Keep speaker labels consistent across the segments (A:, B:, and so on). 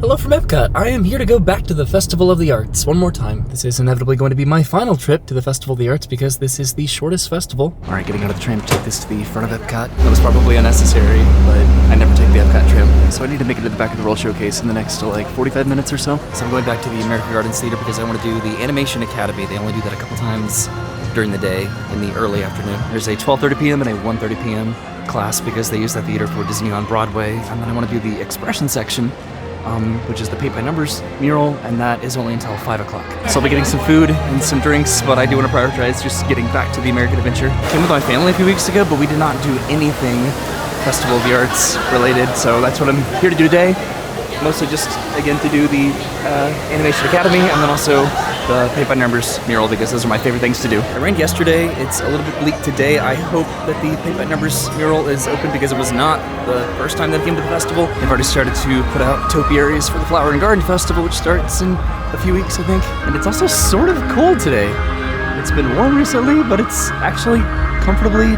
A: Hello from Epcot. I am here to go back to the Festival of the Arts one more time. This is inevitably going to be my final trip to the Festival of the Arts because this is the shortest festival. Alright, getting out of the tram to take this to the front of Epcot. That was probably unnecessary, but I never take the Epcot tram. So I need to make it to the back of the World Showcase in the next, 45 minutes or so. So I'm going back to the American Gardens Theater because I want to do the Animation Academy. They only do that a couple times during the day in the early afternoon. There's a 12:30 p.m. and a 1:30 p.m. class because they use that theater for Disney on Broadway. And then I want to do the expression section, which is the paint by numbers mural, and that is only until 5 o'clock. So I'll be getting some food and some drinks, but I do want to prioritize just getting back to the American Adventure. Came with my family a few weeks ago, but we did not do anything Festival of the Arts related, so that's what I'm here to do today. Mostly just, again, to do the Animation Academy, and then also the paint by numbers mural, because those are my favorite things to do. It rained yesterday, it's a little bit bleak today. I hope that the paint by numbers mural is open because it was not the first time that I came to the festival. They've already started to put out topiaries for the Flower and Garden Festival, which starts in a few weeks, I think. And it's also sort of cold today. It's been warm recently, but it's actually comfortably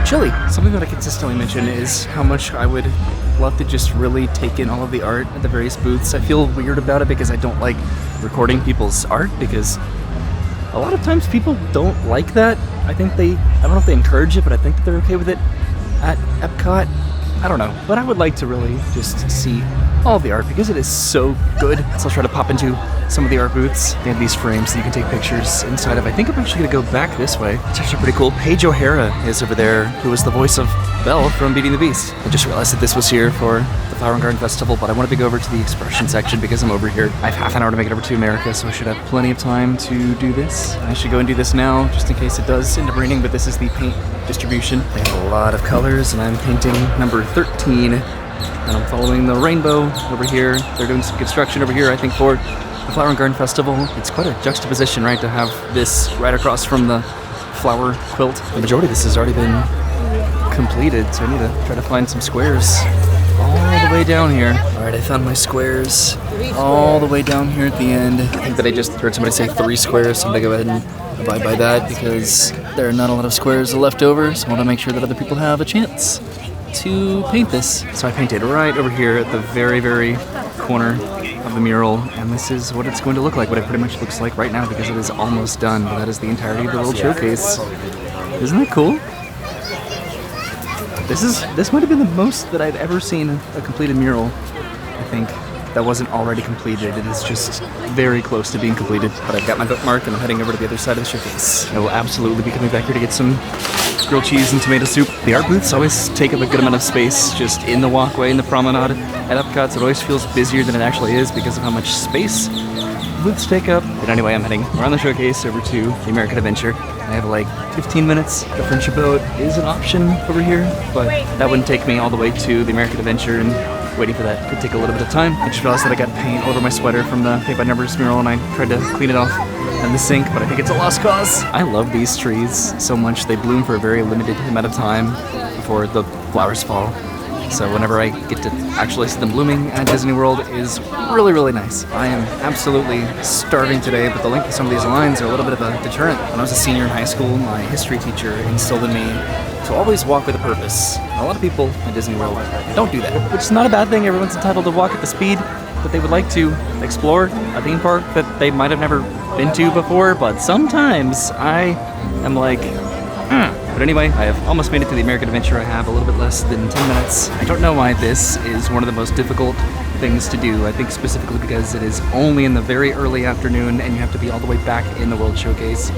A: chilly. Something that I consistently mention is how much I would love to just really take in all of the art at the various booths. I feel weird about it because I don't like recording people's art because a lot of times people don't like that. I don't know if they encourage it, but I think that they're okay with it at Epcot. I don't know, but I would like to really just see all of the art because it is so good. So I'll try to pop into some of the art booths. They have these frames that you can take pictures inside of. I think I'm actually gonna go back this way. It's actually pretty cool. Paige O'Hara is over there, who was the voice of Belle from Beauty and the Beast. I just realized that this was here for the Flower and Garden Festival, but I wanted to go over to the expression section because I'm over here. I have half an hour to make it over to America, so I should have plenty of time to do this. I should go and do this now, just in case it does end up raining, but this is the paint distribution. They have a lot of colors, and I'm painting number 13, and I'm following the rainbow over here. They're doing some construction over here, I think, for the Flower and Garden Festival. It's quite a juxtaposition, right, to have this right across from the flower quilt. The majority of this has already been completed, so I need to try to find some squares all the way down here. Alright, I found my squares all the way down here at the end. I think that I just heard somebody say 3 squares, so I'm gonna go ahead and abide by that because there are not a lot of squares left over, so I want to make sure that other people have a chance to paint this. So I painted right over here at the very, very corner of the mural, and this is what it's going to look like, what it pretty much looks like right now because it is almost done, but that is the entirety of the World Showcase. Isn't that cool? This might have been the most that I've ever seen a completed mural, I think, that wasn't already completed. It is just very close to being completed, but I've got my bookmark and I'm heading over to the other side of the showcase. I will absolutely be coming back here to get some grilled cheese and tomato soup. The art booths always take up a good amount of space just in the walkway, in the promenade at Epcot, so it always feels busier than it actually is because of how much space booths take up. But anyway, I'm heading around the showcase over to the American Adventure. I have like 15 minutes. The friendship boat is an option over here, but that wouldn't take me all the way to the American Adventure, and waiting for that could take a little bit of time. I just realized that I got paint all over my sweater from the paint by numbers mural, and I tried to clean it off in the sink, but I think it's a lost cause. I love these trees so much. They bloom for a very limited amount of time before the flowers fall. So whenever I get to actually see them blooming at Disney World is really, really nice. I am absolutely starving today, but the length of some of these lines are a little bit of a deterrent. When I was a senior in high school, my history teacher instilled in me to always walk with a purpose. And a lot of people at Disney World don't do that, which is not a bad thing. Everyone's entitled to walk at the speed that they would like to explore a theme park that they might have never been to before, but sometimes I am like, But anyway, I have almost made it to the American Adventure. I have a little bit less than 10 minutes. I don't know why this is one of the most difficult things to do. I think specifically because it is only in the very early afternoon and you have to be all the way back in the World Showcase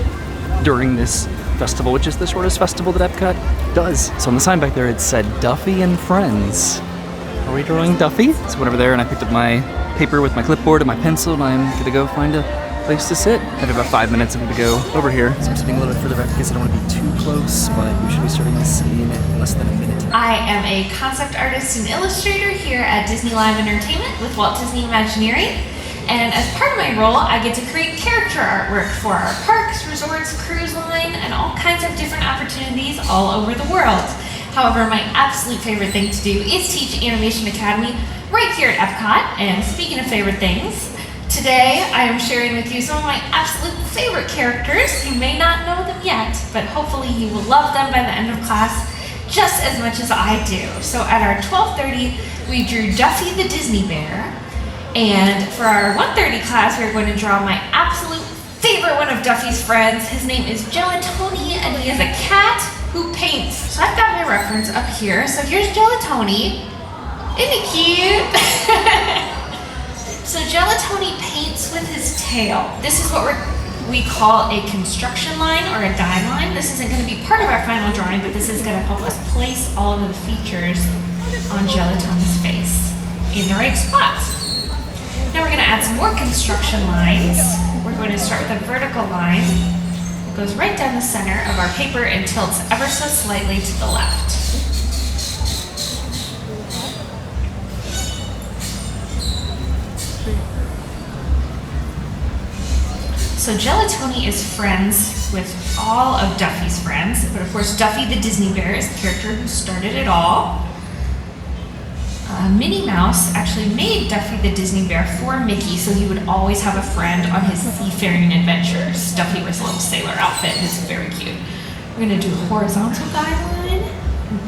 A: during this festival, which is the shortest festival that Epcot does. So on the sign back there, it said Duffy and Friends. Are we drawing Duffy? So I went over there and I picked up my paper with my clipboard and my pencil, and I'm gonna go find a place to sit. I have about 5 minutes. I'm gonna go over here. So I'm sitting a little bit further back because I don't want to be too close, but we should be starting this in less than a minute.
B: I am a concept artist and illustrator here at Disney Live Entertainment with Walt Disney Imagineering. And as part of my role, I get to create character artwork for our parks, resorts, cruise line, and all kinds of different opportunities all over the world. However, my absolute favorite thing to do is teach Animation Academy right here at Epcot. And speaking of favorite things, today I am sharing with you some of my absolute favorite characters. You may not know them yet, but hopefully you will love them by the end of class just as much as I do. So at our 12:30, we drew Duffy the Disney Bear, And for our 130 class, we're going to draw my absolute favorite one of Duffy's friends. His name is Gelatoni, and he is a cat who paints. So I've got my reference up here. So here's Gelatoni. Isn't he cute? So Gelatoni paints with his tail. This is what we call a construction line or a guideline. This isn't going to be part of our final drawing, but this is going to help us place all of the features on Gelatoni's face in the right spots. Now we're going to add some more construction lines. We're going to start with a vertical line. It goes right down the center of our paper and tilts ever so slightly to the left. So Gelatoni is friends with all of Duffy's friends, but of course Duffy the Disney Bear is the character who started it all. Minnie Mouse actually made Duffy the Disney Bear for Mickey so he would always have a friend on his seafaring adventures. Duffy wears a little sailor outfit and it's very cute. We're going to do a horizontal guideline.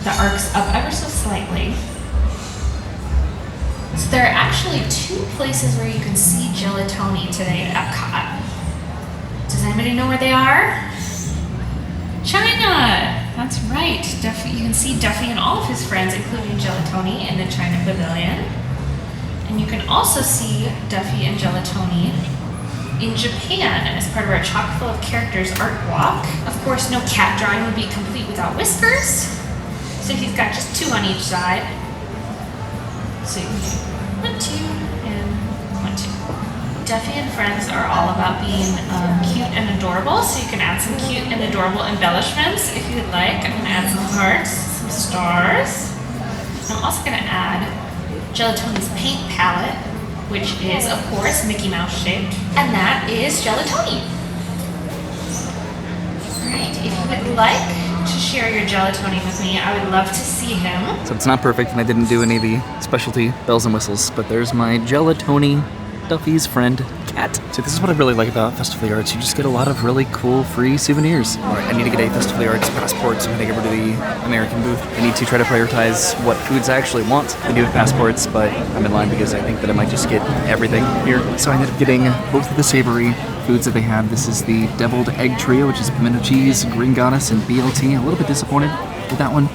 B: The arc's up ever so slightly. So there are actually 2 places where you can see Gelatoni today at Epcot. Does anybody know where they are? China! That's right. Duffy, you can see Duffy and all of his friends, including Gelatoni, in the China Pavilion. And you can also see Duffy and Gelatoni in Japan as part of our Chock Full of Characters art walk. Of course, no cat drawing would be complete without whiskers. So he's got just 2 on each side. So you can do 1, 2, and 1, 2. Duffy and friends are all about being cute and adorable, so you can add some cute and adorable embellishments if you'd like. I'm going to add some hearts, some stars. I'm also going to add Gelatoni's paint palette, which is, of course, Mickey Mouse shaped, and that is Gelatoni. Alright, if you would like to share your Gelatoni with me, I would love to see him.
A: So it's not perfect, and I didn't do any of the specialty bells and whistles, but there's my Gelatoni, Duffy's friend, cat. So this is what I really like about Festival of the Arts. You just get a lot of really cool free souvenirs. All right, I need to get a Festival of the Arts passport, so I'm gonna go over to the American booth. I need to try to prioritize what foods I actually want. I do have passports, but I'm in line because I think that I might just get everything here. So I ended up getting both of the savory foods that they have. This is the deviled egg trio, which is pimento cheese, green goddess, and BLT. A little bit disappointed with that one.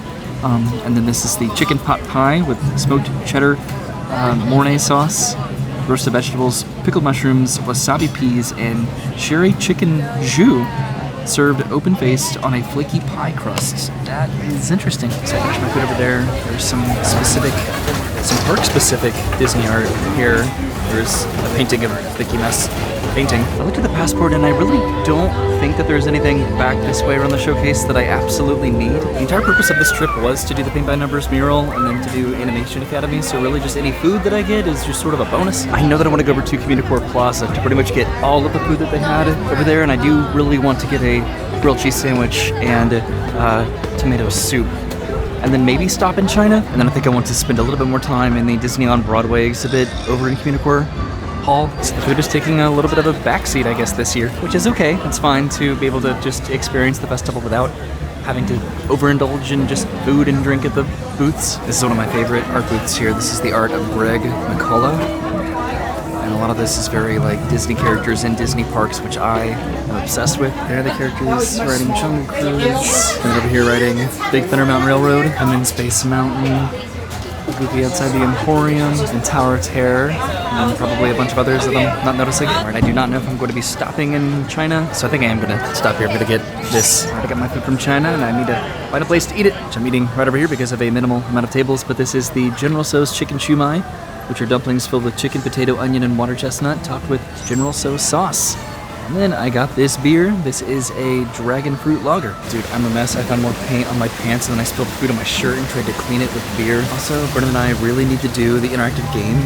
A: And then this is the chicken pot pie with smoked cheddar, Mornay sauce, roasted vegetables, pickled mushrooms, wasabi peas, and sherry chicken jus, served open-faced on a flaky pie crust. That is interesting. So I finished my food over there. There's some park-specific Disney art here. There's a painting of Mickey Mouse painting. I looked at the passport and I really don't think that there's anything back this way around the showcase that I absolutely need. The entire purpose of this trip was to do the Paint by Numbers mural and then to do Animation Academy, so really just any food that I get is just sort of a bonus. I know that I want to go over to Communicore Plaza to pretty much get all of the food that they had over there, and I do really want to get a grilled cheese sandwich and tomato soup. And then maybe stop in China, and then I think I want to spend a little bit more time in the Disneyland Broadway exhibit over in Communicore Hall. So the food is taking a little bit of a backseat, I guess, this year, which is okay. It's fine to be able to just experience the festival without having to overindulge in just food and drink at the booths. This is one of my favorite art booths here. This is the art of Greg McCullough. And a lot of this is very like Disney characters in Disney parks, which I am obsessed with. There are the characters writing Jungle Cruise. And over here writing Big Thunder Mountain Railroad. I'm in Space Mountain. Goofy outside the Emporium, and Tower of Terror, and probably a bunch of others that I'm not noticing. Alright, I do not know if I'm going to be stopping in China, so I think I am going to stop here. I'm going to get this. I got my food from China, and I need to find a place to eat it, which I'm eating right over here because of a minimal amount of tables, but this is the General Tso's Chicken Shumai, which are dumplings filled with chicken, potato, onion, and water chestnut, topped with General Tso sauce. And then I got this beer. This is a dragon fruit lager. Dude, I'm a mess. I found more paint on my pants and then I spilled food on my shirt and tried to clean it with beer. Also, Brennan and I really need to do the interactive game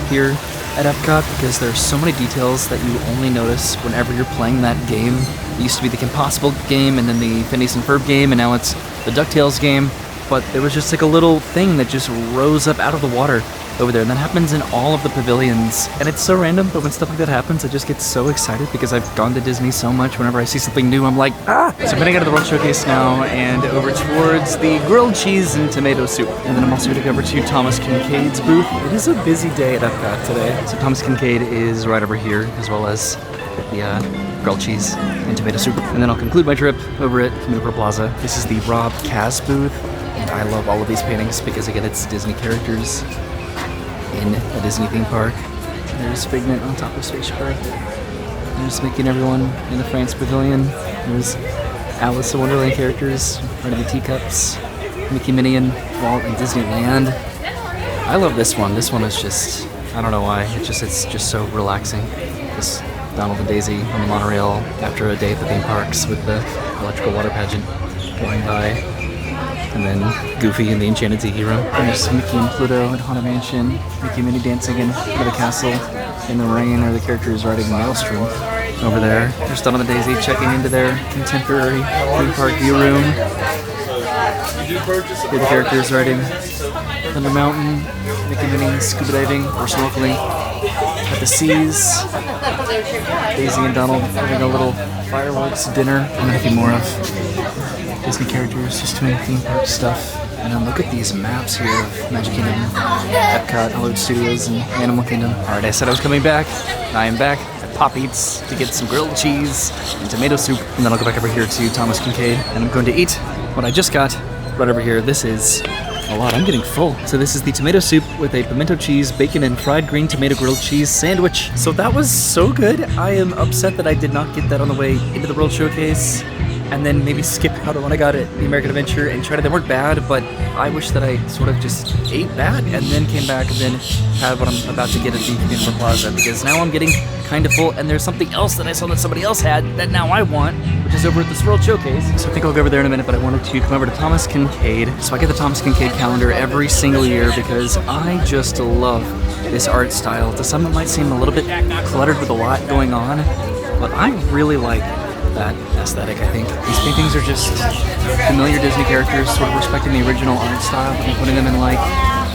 A: here at Epcot because there are so many details that you only notice whenever you're playing that game. It used to be the Kim Possible game and then the Phineas and Ferb game, and now it's the DuckTales game. but there was just like a little thing that just rose up out of the water over there, and that happens in all of the pavilions. And it's so random, but when stuff like that happens, I just get so excited because I've gone to Disney so much. Whenever I see something new, I'm like, ah! So I'm heading out of the World Showcase now and over towards the grilled cheese and tomato soup. And then I'm also going to go over to Thomas Kincaid's booth. It is a busy day at Epcot today. So Thomas Kincaid is right over here, as well as the grilled cheese and tomato soup. And then I'll conclude my trip over at Newport Plaza. This is the Rob Cass booth. And I love all of these paintings because, again, it's Disney characters in a Disney theme park. There's Figment on top of Spaceship Earth. There's Mickey and everyone in the France Pavilion. There's Alice in Wonderland characters, right of the teacups. Mickey, Minnie, and Walt in Disneyland. I love this one. This one is just, I don't know why. It's just so relaxing. Just Donald and Daisy on the monorail after a day at the theme parks with the electrical water pageant going by. And then Goofy in the Enchanted Tiki Room. And there's Mickey and Pluto at Haunted Mansion. Mickey and Minnie dancing in the castle in the rain, or the characters riding Maelstrom over there. There's Donald and Daisy checking into their contemporary theme park view room. Here are the characters riding Thunder Mountain. Mickey and Minnie scuba diving or snorkeling at the seas. Daisy and Donald having a little fireworks dinner. And then a few more of Disney characters just doing theme park stuff. And then look at these maps here of Magic Kingdom, Epcot, Hollywood Studios, and Animal Kingdom. Alright, I said I was coming back. I am back at Pop Eats to get some grilled cheese and tomato soup. And then I'll go back over here to Thomas Kincaid. And I'm going to eat what I just got right over here. This is a lot. I'm getting full. So this is the tomato soup with a pimento cheese, bacon, and fried green tomato grilled cheese sandwich. So that was so good. I am upset that I did not get that on the way into the World Showcase, and then maybe skip out on what I got at the American Adventure and try to. They weren't bad, but I wish that I sort of just ate that and then came back and then had what I'm about to get at the Newport Plaza, because now I'm getting kind of full, and there's something else that I saw that somebody else had that now I want, which is over at this World Showcase. So I think I'll go over there in a minute, but I wanted to come over to Thomas Kincaid. So I get the Thomas Kincaid calendar every single year because I just love this art style. To some it might seem a little bit cluttered with a lot going on, but I really like that aesthetic. I think these paintings are just familiar Disney characters, sort of respecting the original art style, but putting them in like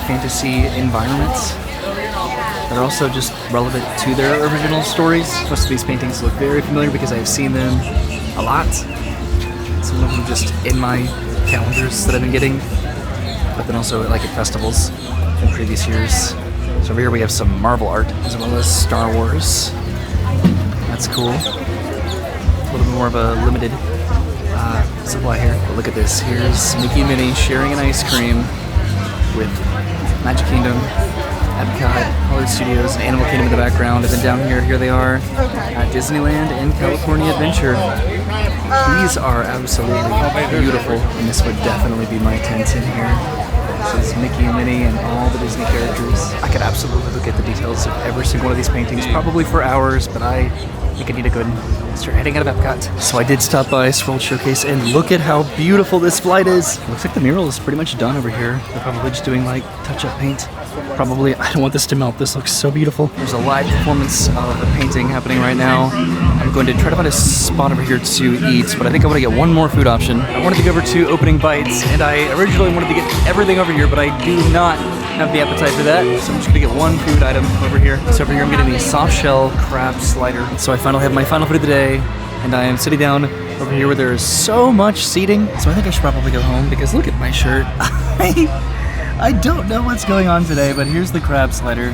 A: fantasy environments that are also just relevant to their original stories. Most of these paintings look very familiar because I've seen them a lot. Some of them just in my calendars that I've been getting, but then also like at festivals in previous years. So over here we have some Marvel art as well as Star Wars. That's cool. A little bit more of a limited supply here. But look at this. Here's Mickey and Minnie sharing an ice cream with Magic Kingdom, Epcot, Hollywood Studios, and Animal Kingdom in the background. And then down here they are at Disneyland and California Adventure. These are absolutely beautiful, and this would definitely be my tent in here. This is Mickey and Minnie and all the Disney characters. I could absolutely look at the details of every single one of these paintings, probably for hours, but I think I need to go and start heading out of Epcot. So I did stop by World Showcase, and look at how beautiful this flight is. It looks like the mural is pretty much done over here. They're probably just doing like touch-up paint. Probably, I don't want this to melt. This looks so beautiful. There's a live performance of a painting happening right now. I'm going to try to find a spot over here to eat, but I think I want to get one more food option. I wanted to go over to Opening Bites, and I originally wanted to get everything over here, but I do not have the appetite for that, so I'm just going to get one food item over here. So over here I'm getting the soft shell crab slider. So I finally have my final food of the day, and I am sitting down over here where there is so much seating. So I think I should probably go home, because look at my shirt. I don't know what's going on today, but here's the crab slider.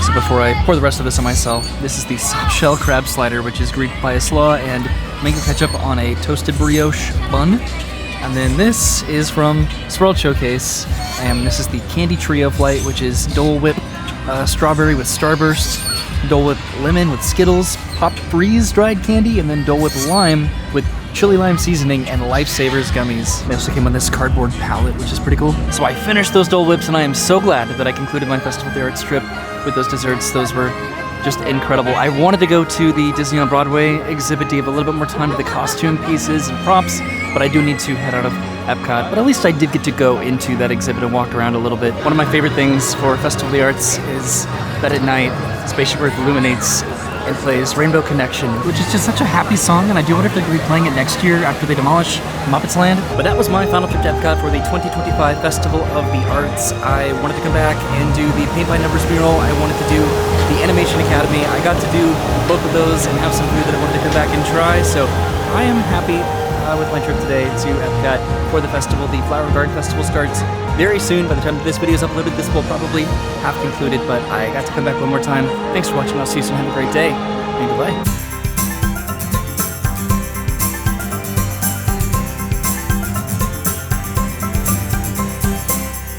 A: So before I pour the rest of this on myself, this is the soft shell crab slider, which is Greek pie slaw and mango ketchup on a toasted brioche bun. And then this is from World Showcase, and this is the Candy Trio flight, which is Dole Whip strawberry with Starburst, Dole Whip lemon with Skittles, Pop Freeze dried candy, and then Dole Whip lime with chili lime seasoning and Lifesavers gummies. They also came on this cardboard pallet, which is pretty cool. So I finished those Dole Whips, and I am so glad that I concluded my Festival of the Arts trip with those desserts. Those were just incredible. I wanted to go to the Disney on Broadway exhibit to give a little bit more time to the costume pieces and props, but I do need to head out of Epcot. But at least I did get to go into that exhibit and walk around a little bit. One of my favorite things for Festival of the Arts is that at night, Spaceship Earth illuminates and plays Rainbow Connection, which is just such a happy song, and I do wonder if they're going to be playing it next year after they demolish Muppets Land. But that was my final trip to Epcot for the 2025 Festival of the Arts. I wanted to come back and do the Paint by Numbers mural. I wanted to do the Animation Academy. I got to do both of those and have some food that I wanted to come back and try, so I am happy with my trip today to Epcot for the festival. The Flower Garden Festival starts very soon. By the time that this video is uploaded, this will probably have concluded, but I got to come back one more time. Thanks for watching. I'll see you soon. Have a great day, and goodbye.